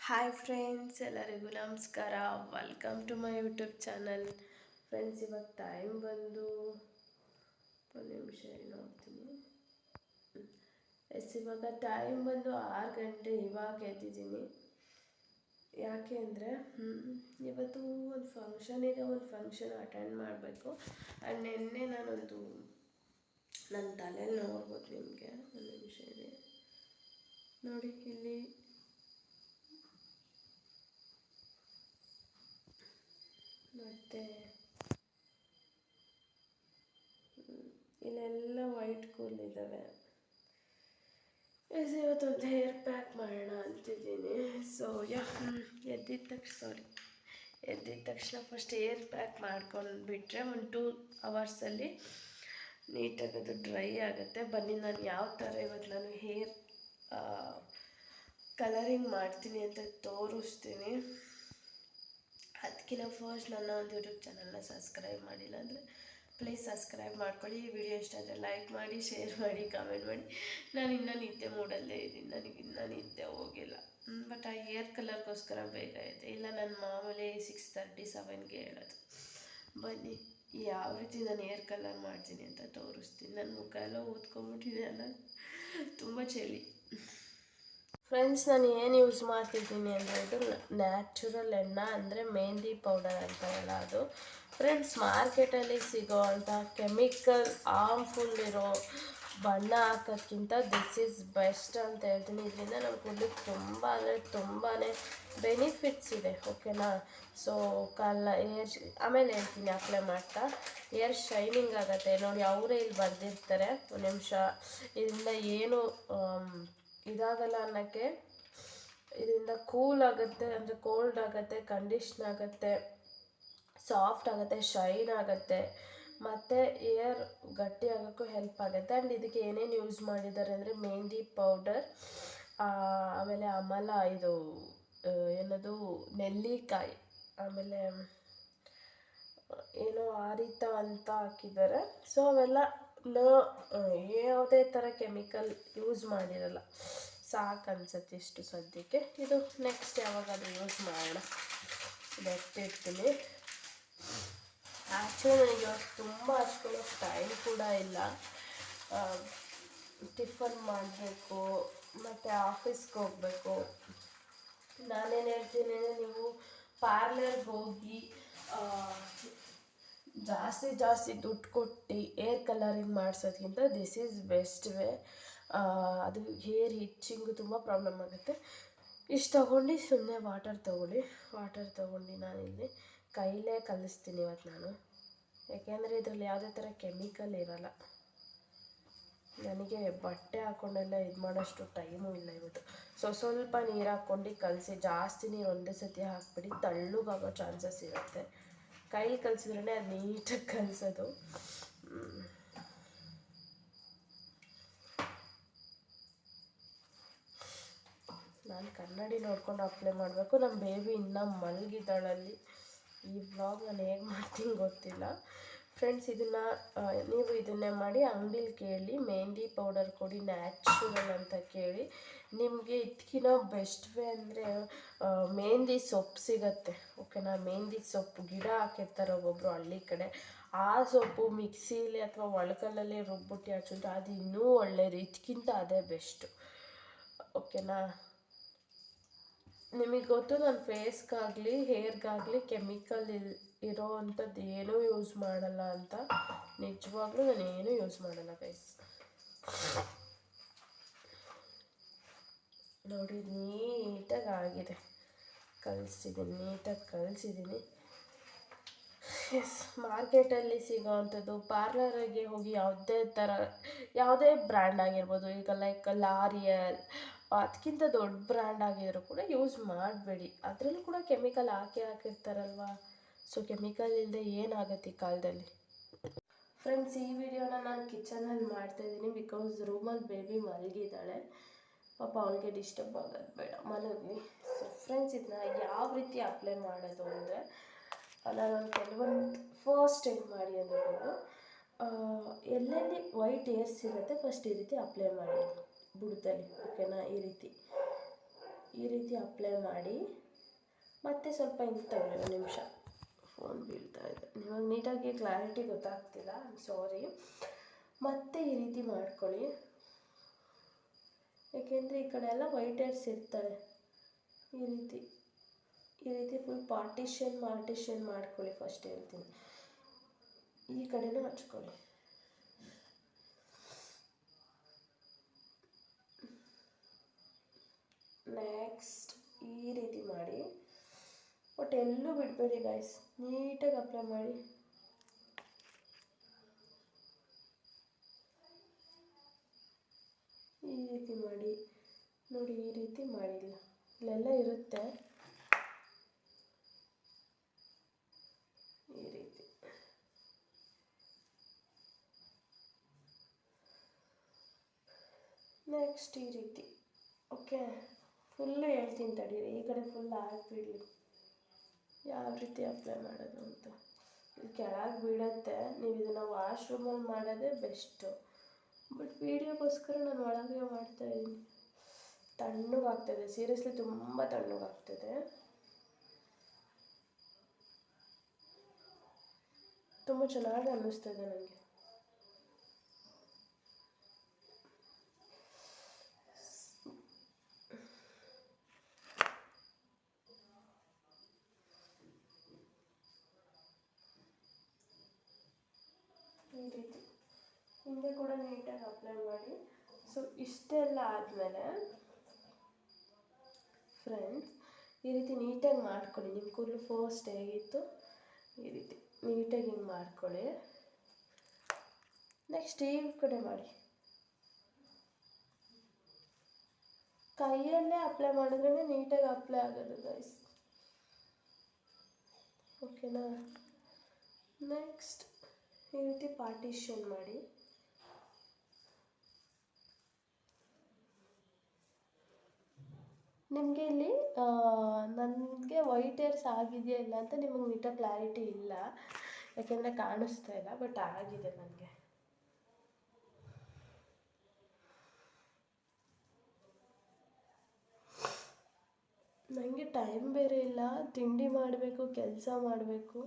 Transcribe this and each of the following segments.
Hi friends, ಎಲ್ಲರಿಗೂ ನಮಸ್ಕಾರ. Welcome to my YouTube channel. Friends, ಇವಾಗ ಟೈಮ್ ಬಂದು ಒಂದು ನಿಮಿಷ ನೋಡ್ತೀನಿ. ಇವಾಗ ಟೈಮ್ ಬಂದು 6 ಗಂಟೆ. ಇವಾಗ ಎದ್ದಿದ್ದೀನಿ. ಯಾಕೆ ಅಂದರೆ ಇವತ್ತು ಒಂದು ಫಂಕ್ಷನ್ ಇದೆ, ಒಂದು ಫಂಕ್ಷನ್ ಅಟೆಂಡ್ ಮಾಡಬೇಕು. ಆ್ಯಂಡ್ ನಿನ್ನೆ ನನ್ನ ತಲೆಯಲ್ಲಿ ನೋಡ್ಬೋದು ನಿಮಗೆ. ಒಂದು ನಿಮಿಷ ಇದೆ ನೋಡಿ, ಇಲ್ಲಿ ಮತ್ತು ಇಲ್ಲೆಲ್ಲ ವೈಟ್ ಕೂಲ್ ಇದ್ದಾವೆ. ಇವತ್ತೊಂದು ಹೇರ್ ಪ್ಯಾಕ್ ಮಾಡೋಣ ಅಂತಿದ್ದೀನಿ. ಸೊ ಎದ್ದಿದ ತಕ್ಷಣ ಫಸ್ಟ್ ಹೇರ್ ಪ್ಯಾಕ್ ಮಾಡ್ಕೊಂಡು ಬಿಟ್ಟರೆ ಒಂದು 2 ಅವರ್ಸಲ್ಲಿ ನೀಟಾಗಿ ಅದು ಡ್ರೈ ಆಗುತ್ತೆ. ಬನ್ನಿ, ನಾನು ಯಾವ ಥರ ಇವತ್ತು ನಾನು ಹೇರ್ ಕಲರಿಂಗ್ ಮಾಡ್ತೀನಿ ಅಂತ ತೋರಿಸ್ತೀನಿ. ಅದಕ್ಕಿಂತ ಫಸ್ಟ್ ನನ್ನ ಒಂದು ಯೂಟ್ಯೂಬ್ ಚಾನಲ್ನ ಸಬ್ಸ್ಕ್ರೈಬ್ ಮಾಡಿಲ್ಲ ಅಂದರೆ ಪ್ಲೀಸ್ ಸಬ್ಸ್ಕ್ರೈಬ್ ಮಾಡ್ಕೊಳ್ಳಿ. ಈ ವಿಡಿಯೋ ಇಷ್ಟ ಆದರೆ ಲೈಕ್ ಮಾಡಿ, ಶೇರ್ ಮಾಡಿ, ಕಮೆಂಟ್ ಮಾಡಿ. ನಾನು ಇನ್ನೂ ನಿದ್ದೆ ಮೂಡಲ್ಲೇ ಇದ್ದೀನಿ, ನನಗೆ ಇನ್ನೂ ನಿದ್ದೆ ಹೋಗಿಲ್ಲ. ಬಟ್ ಆ ಹೇರ್ ಕಲರ್ಗೋಸ್ಕರ ಬೇಗ ಇದೆ, ಇಲ್ಲ ನನ್ನ ಮಾಮೂಲಿ 6:37ಗೆ ಹೇಳೋದು. ಬನ್ನಿ, ಯಾವ ರೀತಿ ನಾನು ಹೇರ್ ಕಲರ್ ಮಾಡ್ತೀನಿ ಅಂತ ತೋರಿಸ್ತೀನಿ. ನನ್ನ ಮುಖ ಎಲ್ಲ ಊದ್ಕೊಂಡ್ಬಿಟ್ಟಿದೆ ಅಲ್ಲ, ತುಂಬ ಚಳಿ. ಫ್ರೆಂಡ್ಸ್, ನಾನು ಏನು ಯೂಸ್ ಮಾಡ್ತಿದ್ದೀನಿ ಅಂದರೆ ಇದು ನ್ಯಾಚುರಲ್ ಎಣ್ಣೆ, ಅಂದರೆ ಮೆಹಂದಿ ಪೌಡರ್ ಅಂತಾರಲ್ಲ ಅದು. ಫ್ರೆಂಡ್ಸ್, ಮಾರ್ಕೆಟಲ್ಲಿ ಸಿಗೋ ಅಂಥ ಕೆಮಿಕಲ್ ಹಾರ್ಮ್ಫುಲ್ ಇರೋ ಬಣ್ಣ ಹಾಕೋಕ್ಕಿಂತ ದಿಸ್ ಈಸ್ ಬೆಸ್ಟ್ ಅಂತ ಹೇಳ್ತೀನಿ. ಇದರಿಂದ ನಮ್ಮ ಕೂದಲಿಗೆ ತುಂಬ ಅಂದರೆ ತುಂಬಾ ಬೆನಿಫಿಟ್ಸ್ ಇದೆ. ಓಕೆನಾ? ಸೊ ಹೇರ್ ಆಮೇಲೆ ಹೇಳ್ತೀನಿ ಅಪ್ಲೈ ಮಾಡ್ತಾ. ಹೇರ್ ಶೈನಿಂಗ್ ಆಗುತ್ತೆ ನೋಡಿ, ಅವರೇ ಇಲ್ಲಿ ಬರೆದಿರ್ತಾರೆ. ಒಂದು ನಿಮಿಷ, ಇದರಿಂದ ಏನು ಇದಾಗಲ್ಲ ಅನ್ನೋಕ್ಕೆ. ಇದರಿಂದ ಕೂಲ್ ಆಗುತ್ತೆ, ಅಂದರೆ ಕೋಲ್ಡ್ ಆಗುತ್ತೆ, ಕಂಡೀಷನ್ ಆಗುತ್ತೆ, ಸಾಫ್ಟ್ ಆಗುತ್ತೆ, ಶೈನ್ ಆಗುತ್ತೆ, ಮತ್ತು ಏರ್ ಗಟ್ಟಿ ಆಗೋಕ್ಕೂ ಹೆಲ್ಪ್ ಆಗುತ್ತೆ. ಆ್ಯಂಡ್ ಇದಕ್ಕೆ ಏನೇನು ಯೂಸ್ ಮಾಡಿದ್ದಾರೆ ಅಂದರೆ ಮೆಹಂದಿ ಪೌಡರ್, ಆಮೇಲೆ ಅಮಲ, ಇದು ಏನದು ನೆಲ್ಲಿಕಾಯಿ, ಆಮೇಲೆ ಏನೋ ಆರಿತ ಅಂತ ಹಾಕಿದ್ದಾರೆ. ಸೊ ಅವೆಲ್ಲ ಯಾವುದೇ ಥರ ಕೆಮಿಕಲ್ ಯೂಸ್ ಮಾಡಿರಲ್ಲ. ಸಾಕು ಅನ್ಸುತ್ತೆ ಇಷ್ಟು ಸದ್ಯಕ್ಕೆ. ಇದು ನೆಕ್ಸ್ಟ್ ಯಾವಾಗಾದ್ರೂ ಯೂಸ್ ಮಾಡೋಣ. ಇಡ್ತೀನಿ. ಆ್ಯಕ್ಚುಲಿ ನನಗೆ ಇವಾಗ ತುಂಬ ಅಷ್ಟೊಂದು ಟೈಮ್ ಕೂಡ ಇಲ್ಲ. ಟಿಫನ್ ಮಾಡಬೇಕು, ಮತ್ತು ಆಫೀಸ್ಗೆ ಹೋಗಬೇಕು. ನಾನೇನು ಹೇಳ್ತೀನಿ ಅಂದರೆ, ನೀವು ಪಾರ್ಲರ್ಗೆ ಹೋಗಿ ಜಾಸ್ತಿ ದುಡ್ಡು ಕೊಟ್ಟು ಹೇರ್ ಕಲರಿಂಗ್ ಮಾಡಿಸೋದ್ಕಿಂತ ದಿಸ್ ಈಸ್ ಬೆಸ್ಟ್ ವೇ. ಅದು ಹೇರ್ ಹಿಚ್ಚಿಂಗು ತುಂಬ ಪ್ರಾಬ್ಲಮ್ ಆಗುತ್ತೆ. ಇಷ್ಟು ತೊಗೊಂಡು ಸುಮ್ಮನೆ ವಾಟರ್ ತೊಗೊಂಡು ನಾನಿಲ್ಲಿ ಕೈಲೇ ಕಲಿಸ್ತೀನಿ ಇವತ್ತು ನಾನು. ಯಾಕೆಂದರೆ ಇದರಲ್ಲಿ ಯಾವುದೇ ಥರ ಕೆಮಿಕಲ್ ಇರೋಲ್ಲ. ನನಗೆ ಬಟ್ಟೆ ಹಾಕ್ಕೊಂಡೆಲ್ಲ ಇದು ಮಾಡೋಷ್ಟು ಟೈಮು ಇಲ್ಲ ಇವತ್ತು. ಸ್ವಲ್ಪ ನೀರು ಹಾಕ್ಕೊಂಡು ಕಲಸಿ. ಜಾಸ್ತಿ ನೀರು ಒಂದೇ ಸತಿ ಹಾಕ್ಬಿಡಿ, ತಳ್ಳಗಾಗೋ ಚಾನ್ಸಸ್ ಇರುತ್ತೆ. ಕೈಲಿ ಕಲಿಸಿದ್ರೇ ಅದು ನೀಟಾಗಿ ಕಲಿಸೋದು. ನಾನು ಕನ್ನಡಿ ನೋಡ್ಕೊಂಡು ಅಪ್ಲೈ ಮಾಡಬೇಕು. ನಮ್ಮ ಬೇಬಿ ಇನ್ನೂ ಮಲಗಿದ್ದಾಳಲ್ಲಿ. ಈ ವ್ಲಾಗ್ ನಾನು ಹೇಗೆ ಮಾಡ್ತೀನಿ ಗೊತ್ತಿಲ್ಲ. ಫ್ರೆಂಡ್ಸ್, ನೀವು ಇದನ್ನೇ ಮಾಡಿ. ಅಂಗಡೀಲಿ ಕೇಳಿ, ಮೆಹಂದಿ ಪೌಡರ್ ಕೊಡಿ ನ್ಯಾಚುರಲ್ ಅಂತ ಕೇಳಿ. ನಿಮಗೆ ಇದಕ್ಕಿಂತ ಬೆಸ್ಟ್ ವೇ ಅಂದರೆ ಮೆಹಂದಿ ಸೊಪ್ಪು ಸಿಗತ್ತೆ. ಓಕೆನಾ? ಮೆಹಂದಿ ಸೊಪ್ಪು ಗಿಡ ಹಾಕಿರ್ತಾರೆ ಒಬ್ಬೊಬ್ಬರು ಹಳ್ಳಿ ಕಡೆ. ಆ ಸೊಪ್ಪು ಮಿಕ್ಸಿಲಿ ಅಥವಾ ಒಳಕಲ್ಲಲ್ಲಿ ರುಬ್ಬಿಟ್ಟು ಹಚ್ಚಿದ್ರೆ ಅದು ಇನ್ನೂ ಒಳ್ಳೆಯದು. ಇದಕ್ಕಿಂತ ಅದೇ ಬೆಸ್ಟು. ಓಕೆನಾ? ನಿಮಗೆ ಗೊತ್ತು, ನಾನು ಫೇಸ್ಗಾಗಲಿ ಹೇರ್ಗಾಗಲಿ ಕೆಮಿಕಲ್ ಇರೋ ಅಂಥದ್ದು ಏನೂ ಯೂಸ್ ಮಾಡಲ್ಲ ಅಂತ. ನಿಜವಾಗ್ಲೂ ನಾನು ಏನೂ ಯೂಸ್ ಮಾಡಲ್ಲ ಗೈಸ್. ನೋಡಿ, ನೀಟಾಗಿ ಆಗಿದೆ. ನೀಟಾಗಿ ಕಲಿಸಿದ್ದೀನಿ. ಎಸ್, ಮಾರ್ಕೆಟಲ್ಲಿ ಸಿಗೋ ಅಂಥದ್ದು, ಪಾರ್ಲರಿಗೆ ಹೋಗಿ ಯಾವುದೇ ಬ್ರ್ಯಾಂಡ್ ಆಗಿರ್ಬೋದು, ಈಗ ಲೈಕ್ ಲಾರಿಯಲ್, ಅದಕ್ಕಿಂತ ದೊಡ್ಡ ಬ್ರ್ಯಾಂಡ್ ಆಗಿದ್ರು ಕೂಡ ಯೂಸ್ ಮಾಡಬೇಡಿ. ಅದರಲ್ಲೂ ಕೂಡ ಕೆಮಿಕಲ್ ಹಾಕಿರ್ತಾರಲ್ವ. ಸೊ ಕೆಮಿಕಲ್ ಇಲ್ಲದೆ ಏನಾಗುತ್ತೆ ಈ ಕಾಲದಲ್ಲಿ. ಫ್ರೆಂಡ್ಸ್, ಈ ವಿಡಿಯೋನ ನಾನು ಕಿಚನಲ್ಲಿ ಮಾಡ್ತಾಯಿದ್ದೀನಿ. ಬಿಕಾಸ್ ರೂಮಲ್ಲಿ ಬೇಬಿ ಮಲಗಿದ್ದಾಳೆ. ಪಾಪ ಅವಳಿಗೆ ಡಿಸ್ಟರ್ಬ್ ಆಗೋದು ಬೇಡ, ಮಲಗಲಿ. ಸೊ ಫ್ರೆಂಡ್ಸ್, ಇದನ್ನ ಯಾವ ರೀತಿ ಅಪ್ಲೈ ಮಾಡೋದು ಅಂದರೆ, ನಾನು ಕೆಲವೊಂದು ಫಸ್ಟ್ ಏನು ಮಾಡಿ ಅಂದರೆ, ಎಲ್ಲೆಲ್ಲಿ ವೈಟ್ ಏರ್ಸ್ ಇರುತ್ತೆ ಫಸ್ಟ್ ಈ ರೀತಿ ಅಪ್ಲೈ ಮಾಡಿ ಬುಡದಲ್ಲಿ. ಓಕೆನಾ? ಈ ರೀತಿ ಈ ರೀತಿ ಅಪ್ಲೈ ಮಾಡಿ ಮತ್ತೆ ಸ್ವಲ್ಪ ಹಿಂಗೆ ತಗೊಳ್ಳಿ. ಒಂದು ನಿಮಿಷ, ಫೋನ್ ಬೀಳ್ತಾ ಇದೆ, ನಿಮಗೆ ನೀಟಾಗಿ ಕ್ಲಾರಿಟಿ ಗೊತ್ತಾಗ್ತಿಲ್ಲ, ಸಾರಿ. ಮತ್ತೆ ಈ ರೀತಿ ಮಾಡ್ಕೊಳ್ಳಿ, ಏಕೆಂದರೆ ಈ ಕಡೆ ಎಲ್ಲ ವೈಟ್ ಹೇರ್ಸ್ ಇರ್ತವೆ. ಈ ರೀತಿ ಫುಲ್ ಪಾರ್ಟಿಷನ್ ಮಾಡ್ಕೊಳ್ಳಿ. ಫಸ್ಟ್ ಹೇಳ್ತೀನಿ, ಈ ಕಡೆನೂ ಹಚ್ಕೊಳ್ಳಿ. ನೆಕ್ಸ್ಟ್ ಈ ರೀತಿ ಮಾಡಿ, ಬಟ್ ಎಲ್ಲೂ ಬಿಡಬೇಡಿ ಗೈಸ್, ನೀಟಾಗಿ ಅಪ್ಲೈ ಮಾಡಿ. ಈ ರೀತಿ ಮಾಡಿ ನೋಡಿ, ಈ ರೀತಿ ಮಾಡಿಲ್ಲ, ಇಲ್ಲೆಲ್ಲ ಇರುತ್ತೆ. ಈ ರೀತಿ ನೆಕ್ಸ್ಟ್ ಈ ರೀತಿ. ಓಕೆ, ಫುಲ್ಲು ಹೇಳ್ತೀನಿ ತಡೀರಿ, ಈ ಕಡೆ ಫುಲ್ ಆಗಿಬಿಡಲಿ ಯಾವ ರೀತಿ ಅಪ್ಲೈ ಮಾಡೋದು ಅಂತ. ಇಲ್ಲಿ ಕೆಳಗೆ ಬೀಳುತ್ತೆ, ನೀವು ಇದನ್ನು ವಾಶ್ರೂಮಲ್ಲಿ ಮಾಡೋದೇ ಬೆಸ್ಟು. ಬಟ್ ವೀಡಿಯೋಗೋಸ್ಕರ ನಾನು ಒಳಗೆ ಮಾಡ್ತಾಯಿದ್ದೀನಿ. ತಣ್ಣಗಾಗ್ತದೆ, ಸೀರಿಯಸ್ಲಿ ತುಂಬ ತಣ್ಣಗಾಗ್ತದೆ, ತುಂಬ ಚೆನ್ನಾಗಿ ಅನ್ನಿಸ್ತದೆ ನನಗೆ. ಈ ರೀತಿ ಹಿಂದೆ ಕೂಡ ನೀಟಾಗಿ ಅಪ್ಲೈ ಮಾಡಿ. ಸೊ ಇಷ್ಟೆಲ್ಲ ಆದಮೇಲೆ ಫ್ರೆಂಡ್ಸ್, ಈ ರೀತಿ ನೀಟಾಗಿ ಮಾಡ್ಕೊಳ್ಳಿ. ನಿಮ್ಮ ಕೂದಲು ಫಸ್ಟ್ ಹೇಗಿತ್ತು ಈ ರೀತಿ ನೀಟಾಗಿ ಹಿಂಗೆ ಮಾಡ್ಕೊಳ್ಳಿ. ನೆಕ್ಸ್ಟ್ ಈ ಕಡೆ ಮಾಡಿ, ಕೈಯಲ್ಲೇ ಅಪ್ಲೈ ಮಾಡಿದ್ರೆ ನೀಟಾಗಿ ಅಪ್ಲೈ ಆಗೋದು ಗೈಸ್, ಓಕೆನಾ. ನೆಕ್ಸ್ಟ್ ಈ ರೀತಿ ಪಾರ್ಟಿಷನ್ ಮಾಡಿ. ನಿಮಗೆ ಇಲ್ಲಿ ನನಗೆ ವೈಟ್ ಹೇರ್ಸ್ ಆಗಿದೆಯಾ ಇಲ್ಲ ಅಂತ ನಿಮಗೆ ನೀಟಾಗಿ ಕ್ಲಾರಿಟಿ ಇಲ್ಲ, ಯಾಕೆಂದರೆ ಕಾಣಿಸ್ತಾ ಇಲ್ಲ, ಬಟ್ ಆಗಿದೆ ನನಗೆ. ನನಗೆ ಟೈಮ್ ಬೇರೆ ಇಲ್ಲ, ತಿಂಡಿ ಮಾಡಬೇಕು, ಕೆಲಸ ಮಾಡಬೇಕು.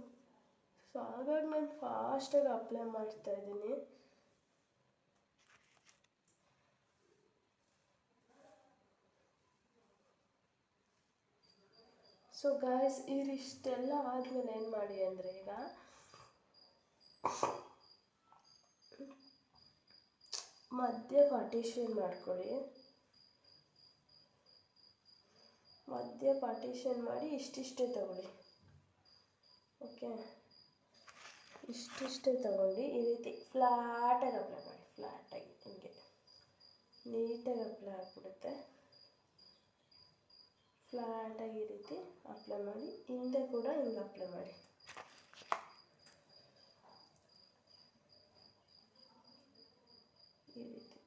ಸೊ ಹಾಗಾಗಿ ನಾನು ಫಾಸ್ಟಾಗಿ ಅಪ್ಲೈ ಮಾಡ್ತಾಯಿದ್ದೀನಿ. ಸೊ ಗಾಯ್ಸ್, ಇಷ್ಟೆಲ್ಲ ಆದಮೇಲೆ ಏನು ಮಾಡಿ ಅಂದರೆ, ಈಗ ಮಧ್ಯೆ ಪಾರ್ಟಿಷನ್ ಮಾಡ್ಕೊಳ್ಳಿ. ಮಧ್ಯೆ ಪಾರ್ಟಿಷನ್ ಮಾಡಿ ಇಷ್ಟಿಷ್ಟೇ ತಗೊಳ್ಳಿ. ಓಕೆ, ಇಷ್ಟಿಷ್ಟೇ ತಗೊಂಡು ಈ ರೀತಿ ಫ್ಲಾಟಾಗಿ ಅಪ್ಲೈ ಮಾಡಿ. ಫ್ಲಾಟಾಗಿ ಹಿಂಗೆ ನೀಟಾಗಿ ಅಪ್ಲೈ ಆಗಿಬಿಡುತ್ತೆ. ಫ್ಲಾಟಾಗಿ ಈ ರೀತಿ ಅಪ್ಲೈ ಮಾಡಿ, ಹಿಂದೆ ಕೂಡ ಹಿಂಗೆ ಅಪ್ಲೈ ಮಾಡಿ. ಈ ರೀತಿ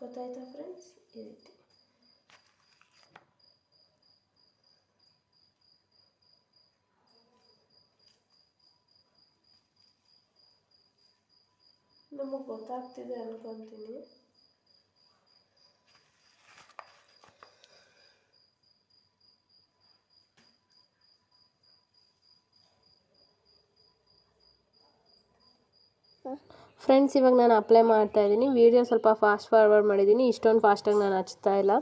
ಗೊತ್ತಾಯ್ತಾ ಫ್ರೆಂಡ್ಸ್? ಈ ರೀತಿ ನಮಗೆ ಗೊತ್ತಾಗ್ತಿದೆ ಅನ್ಕೊತೀನಿ. ಫ್ರೆಂಡ್ಸ್, ಇವಾಗ ನಾನು ಅಪ್ಲೈ ಮಾಡ್ತಾಯಿದ್ದೀನಿ. ವೀಡಿಯೋ ಸ್ವಲ್ಪ ಫಾಸ್ಟ್ ಫಾರ್ವರ್ಡ್ ಮಾಡಿದ್ದೀನಿ, ಇಷ್ಟೊಂದು ಫಾಸ್ಟಾಗಿ ನಾನು ಹಚ್ತಾ ಇಲ್ಲ.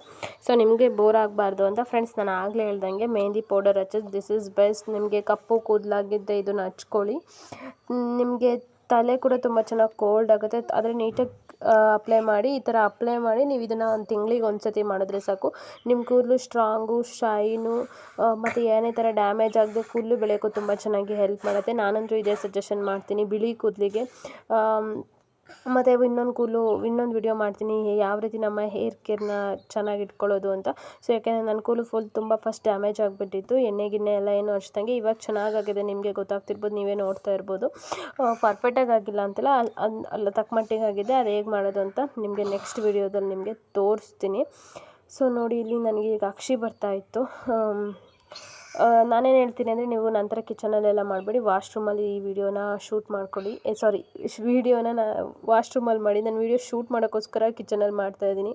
ಸೊ ನಿಮಗೆ ಬೋರ್ ಆಗಬಾರ್ದು ಅಂತ ಫ್ರೆಂಡ್ಸ್, ನಾನು ಆಗಲೇ ಹೇಳ್ದಂಗೆ ಮೆಹಂದಿ ಪೌಡರ್ ಹಚ್ಚೋದು ದಿಸ್ ಇಸ್ ಬೆಸ್ಟ್. ನಿಮಗೆ ಕಪ್ಪು ಕೂದಲಾಗಿದ್ದೆ ಇದನ್ನು ಹಚ್ಕೊಳ್ಳಿ. ನಿಮಗೆ ತಲೆ ಕೂಡ ತುಂಬ ಚೆನ್ನಾಗಿ ಕೋಲ್ಡ್ ಆಗುತ್ತೆ, ಆದರೆ ನೀಟಾಗಿ ಅಪ್ಲೈ ಮಾಡಿ. ಈ ಥರ ಅಪ್ಲೈ ಮಾಡಿ ನೀವು ಇದನ್ನು ಒಂದು ತಿಂಗಳಿಗೆ ಒಂದು ಸತಿ ಮಾಡಿದ್ರೆ ಸಾಕು. ನಿಮ್ಮ ಕೂದಲು ಸ್ಟ್ರಾಂಗು, ಶೈನು ಮತ್ತು ಏನೇ ಥರ ಡ್ಯಾಮೇಜ್ ಆಗದೆ ಕೂದಲು ಬೆಳೆಯೋಕ್ಕೂ ತುಂಬ ಚೆನ್ನಾಗಿ ಹೆಲ್ಪ್ ಮಾಡುತ್ತೆ. ನಾನಂತೂ ಇದೇ ಸಜೆಷನ್ ಮಾಡ್ತೀನಿ ಬಿಳಿ ಕೂದಲಿಗೆ. ಮತ್ತು ಇನ್ನೊಂದು ವಿಡಿಯೋ ಮಾಡ್ತೀನಿ ಯಾವ ರೀತಿ ನಮ್ಮ ಹೇರ್ ಕೇರ್ನ ಚೆನ್ನಾಗಿ ಇಟ್ಕೊಳ್ಳೋದು ಅಂತ. ಸೊ ಯಾಕೆಂದರೆ ನನ್ನ ಕೂದಲು ತುಂಬ ಫಸ್ಟ್ ಡ್ಯಾಮೇಜ್ ಆಗಿಬಿಟ್ಟಿತ್ತು, ಎಣ್ಣೆ ಎಲ್ಲ ಏನು ಹಚ್ದಂಗೆ. ಇವಾಗ ಚೆನ್ನಾಗಾಗಿದೆ, ನಿಮಗೆ ಗೊತ್ತಾಗ್ತಿರ್ಬೋದು, ನೀವೇ ನೋಡ್ತಾ ಇರ್ಬೋದು. ಪರ್ಫೆಕ್ಟಾಗಿ ಆಗಿಲ್ಲ ಅಂತೆಲ್ಲ, ಅಲ್ಲ ತಕ್ಕ ಮಟ್ಟಿಗೆ ಆಗಿದೆ. ಅದು ಹೇಗೆ ಮಾಡೋದು ಅಂತ ನಿಮಗೆ ನೆಕ್ಸ್ಟ್ ವಿಡಿಯೋದಲ್ಲಿ ನಿಮಗೆ ತೋರಿಸ್ತೀನಿ. ಸೊ ನೋಡಿ, ಇಲ್ಲಿ ನನಗೆ ಈಗ ಅಕ್ಷಿ ಬರ್ತಾಯಿತ್ತು. ನಾನೇನು ಹೇಳ್ತೀನಿ ಅಂದರೆ, ನೀವು ನಂತರ ಕಿಚನಲ್ಲೆಲ್ಲ ಮಾಡಬೇಡಿ, ವಾಶ್ರೂಮಲ್ಲಿ ಈ ವಿಡಿಯೋನ ಶೂಟ್ ಮಾಡ್ಕೊಳ್ಳಿ. ವೀಡಿಯೋನ ವಾಶ್ರೂಮಲ್ಲಿ ಮಾಡಿ. ನಾನು ವೀಡಿಯೋ ಶೂಟ್ ಮಾಡೋಕ್ಕೋಸ್ಕರ ಕಿಚನಲ್ಲಿ ಮಾಡ್ತಾಯಿದ್ದೀನಿ.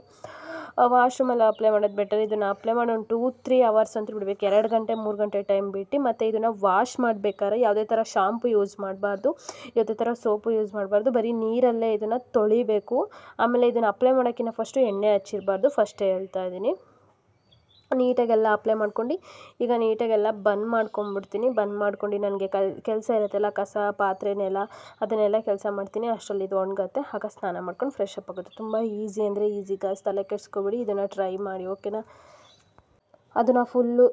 ವಾಶ್ರೂಮೆಲ್ಲ ಅಪ್ಲೈ ಮಾಡೋದು ಬೆಟರ್. ಇದನ್ನು ಅಪ್ಲೈ ಮಾಡಿ ಒಂದು 2-3 ಅವರ್ಸ್ ಅಂತೂ ಬಿಡಬೇಕು, 2 ಗಂಟೆ 3 ಗಂಟೆ ಟೈಮ್ ಬಿಟ್ಟು. ಮತ್ತು ಇದನ್ನು ವಾಶ್ ಮಾಡಬೇಕಾದ್ರೆ ಯಾವುದೇ ಥರ ಶಾಂಪು ಯೂಸ್ ಮಾಡಬಾರ್ದು, ಯಾವುದೇ ಥರ ಸೋಪು ಯೂಸ್ ಮಾಡಬಾರ್ದು, ಬರೀ ನೀರಲ್ಲೇ ಇದನ್ನು ತೊಳಿಬೇಕು. ಆಮೇಲೆ ಇದನ್ನು ಅಪ್ಲೈ ಮಾಡೋಕ್ಕಿಂತ ಫಸ್ಟು ಎಣ್ಣೆ ಹಚ್ಚಿರಬಾರ್ದು, ಫಸ್ಟೇ ಹೇಳ್ತಾ ಇದ್ದೀನಿ. ನೀಟಾಗೆಲ್ಲ ಅಪ್ಲೈ ಮಾಡ್ಕೊಂಡು ಈಗ ನೀಟಾಗೆಲ್ಲ ಬಂದ್ ಮಾಡ್ಕೊಂಬಿಡ್ತೀನಿ. ಬಂದ್ ಮಾಡ್ಕೊಂಡು ನನಗೆ ಕೆಲಸ ಇರುತ್ತಲ್ಲ, ಕಸ ಪಾತ್ರೆನೆಲ್ಲ ಅದನ್ನೆಲ್ಲ ಕೆಲಸ ಮಾಡ್ತೀನಿ. ಅಷ್ಟರಲ್ಲಿ ಇದು ಒಣಗತ್ತೆ, ಆಗ ಸ್ನಾನ ಮಾಡ್ಕೊಂಡು ಫ್ರೆಶ್ ಅಪ್ ಆಗುತ್ತೆ. ತುಂಬ ಈಸಿ ಅಂದರೆ ಈಸಿ ಗಾಯ್ಸ್, ತಲೆ ಕೆಡಿಸ್ಕೊಬೇಡಿ, ಇದನ್ನು ಟ್ರೈ ಮಾಡಿ ಓಕೆನಾ. ಅದನ್ನು ಫುಲ್ಲು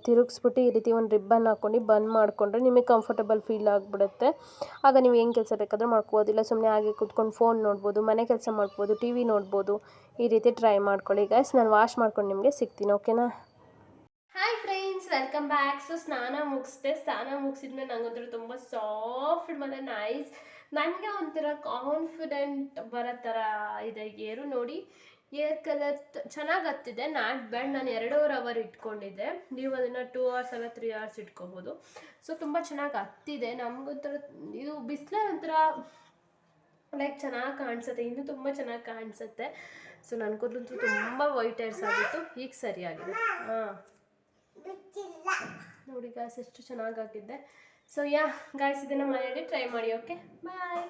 ತಿರುಗಿಸ್ಬಿಟ್ಟು ಈ ರೀತಿ ಒಂದು ರಿಬ್ಬನ್ ಹಾಕ್ಕೊಂಡು ಬಂದ್ ಮಾಡಿಕೊಂಡ್ರೆ ನಿಮಗೆ ಕಂಫರ್ಟಬಲ್ ಫೀಲ್ ಆಗಿಬಿಡುತ್ತೆ. ಆಗ ನೀವು ಏನು ಕೆಲಸ ಬೇಕಾದರೂ ಮಾಡ್ಕೋಬೋದಿಲ್ಲ, ಸುಮ್ಮನೆ ಹಾಗೆ ಕೂತ್ಕೊಂಡು ಫೋನ್ ನೋಡ್ಬೋದು, ಮನೆ ಕೆಲಸ ಮಾಡ್ಬೋದು, ಟಿ ವಿ ನೋಡ್ಬೋದು. ಈ ರೀತಿ ಟ್ರೈ ಮಾಡ್ಕೊಳ್ಳಿ ಗೈಸ್. ನಾನು ವಾಶ್ ಮಾಡ್ಕೊಂಡು ನಿಮಗೆ ಸಿಗ್ತೀನಿ ಓಕೆನಾ. Hi friends, welcome back. So ಸ್ನಾನ ಮುಗಿಸಿದ್ಮೇಲೆ ನಂಗೊಂಥರ ತುಂಬ ಸಾಫ್ಟ್ ಮತ್ತು ನೈಸ್, ನನಗೆ ಒಂಥರ ಕಾನ್ಫಿಡೆಂಟ್ ಬರೋ ಥರ ಇದೆ ಏರು. ನೋಡಿ ಏರ್ ಕಲರ್ ಚೆನ್ನಾಗಿ ಹತ್ತಿದೆ, ನಾಟ್ ಬ್ಯಾಡ್. ನಾನು 2.5 ಅವರ್ ಇಟ್ಕೊಂಡಿದ್ದೆ, ನೀವು ಅದನ್ನು 2 ಅವರ್ಸ್ ಅಲ್ಲ 3 ಅವರ್ಸ್ ಇಟ್ಕೋಬೋದು. ಸೊ ತುಂಬ ಚೆನ್ನಾಗಿ ಹತ್ತಿದೆ. ನಮಗೊಂಥರ ಇದು ಬಿಸಿಲೇ ಒಂಥರ ಲೈಕ್ ಚೆನ್ನಾಗಿ ಕಾಣಿಸುತ್ತೆ, ಇನ್ನೂ ತುಂಬ ಚೆನ್ನಾಗಿ ಕಾಣಿಸುತ್ತೆ. ಸೊ ನನಗಂತೂ ತುಂಬ ವೈಟ್ ಹೇರ್ಸ್ ಆಗಿತ್ತು, ಈಗ ಸರಿಯಾಗಿದೆ. ನೋಡಿ ಗಾಯ್ಸ್ ಎಷ್ಟು ಚೆನ್ನಾಗಿ ಹಾಕಿದ್ದೆ. ಸೊ ಯಾ ಗಾಯ್ಸ್, ಇದನ್ನು ಮನೆಯಲ್ಲಿ ಟ್ರೈ ಮಾಡಿ ಓಕೆ, ಬಾಯ್.